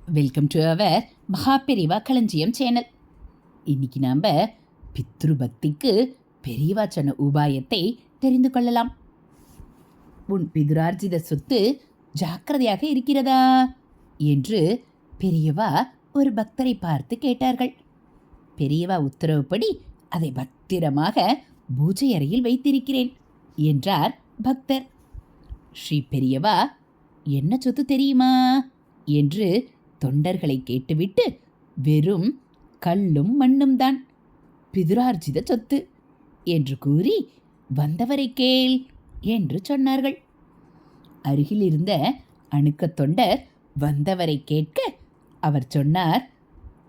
Welcome to our Maha Periyava களஞ்சியம் channel. இன்னைக்கு நாம் பித்ரு பக்திக்கு பெரியவா சொன்ன உபாயத்தை தெரிந்து கொள்ளலாம். உன் பிதுரார்ஜித சொத்து ஜாக்கிரதையாக இருக்கிறதா என்று பெரியவா ஒரு பக்தரை பார்த்து கேட்டார்கள். பெரியவா உத்தரவுப்படி அதை பத்திரமாக பூஜை அறையில் வைத்திருக்கிறேன் என்றார் பக்தர். ஸ்ரீ பெரியவா, என்ன சொத்து தெரியுமா என்று தொண்டர்களை கேட்டுவிட்டு, வெறும் கல்லும் மண்ணும் தான் பிதுரார்ஜித சொத்து என்று கூறி, வந்தவரை கேள் என்று சொன்னார்கள். அருகில் இருந்த அணுக்க தொண்டர் வந்தவரை கேட்க அவர் சொன்னார்,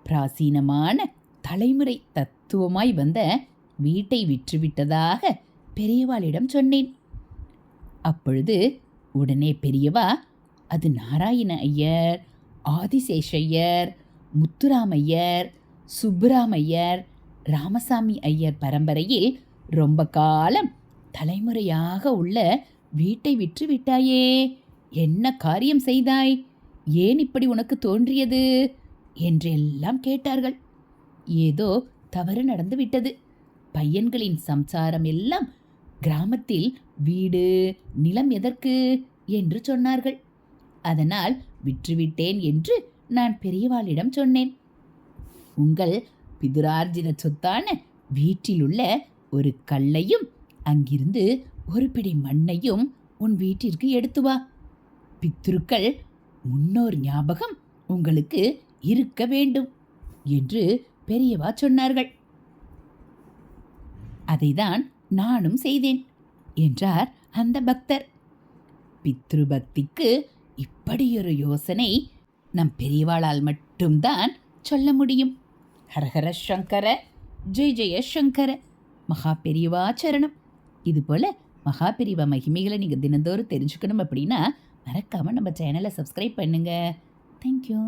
பிராசீனமான தலைமுறை தத்துவமாய் வந்த வீட்டை விற்றுவிட்டதாக பெரியவாளிடம் சொன்னேன். அப்பொழுது உடனே பெரியவா, அது நாராயண ஐயர், ஆதிசேஷையர், முத்துராமையர், சுப்புராமையர், ராமசாமி ஐயர் பரம்பரையில் ரொம்ப காலம் தலைமுறையாக உள்ள வீட்டை விற்று விட்டாயே, என்ன காரியம் செய்தாய், ஏன் இப்படி உனக்கு தோன்றியது என்றெல்லாம் கேட்டார்கள். ஏதோ தவறு நடந்து விட்டது. பையன்களின் சம்சாரம் எல்லாம் கிராமத்தில் வீடு நிலம் எதற்கு என்று சொன்னார்கள். அதனால் விற்றுவிட்டேன் என்று நான் பெரியவாளிடம் சொன்னேன். உங்கள் பிதுரார்ஜித சொத்தான வீட்டிலுள்ள ஒரு கல்லையும் அங்கிருந்து ஒரு பிடி மண்ணையும் உன் வீட்டிற்கு எடுத்து வா. பித்ருக்கள் முன்னோர் ஞாபகம் உங்களுக்கு இருக்க வேண்டும் என்று பெரியவா சொன்னார்கள். அதைதான் நானும் செய்தேன் என்றார் அந்த பக்தர். பித்ரு பக்திக்கு இப்படியொரு யோசனை நம் பெரியவாளால் மட்டும்தான் சொல்ல முடியும். ஹரஹர சங்கர, ஜெய் ஜெய சங்கர, மகா பெரியவா சரணம். இதுபோல் மகா பெரியவா மகிமைகளை நீங்கள் தினந்தோறும் தெரிஞ்சுக்கணும் அப்படின்னா மறக்காமல் நம்ம சேனலை சப்ஸ்கிரைப் பண்ணுங்கள். தேங்க்யூ.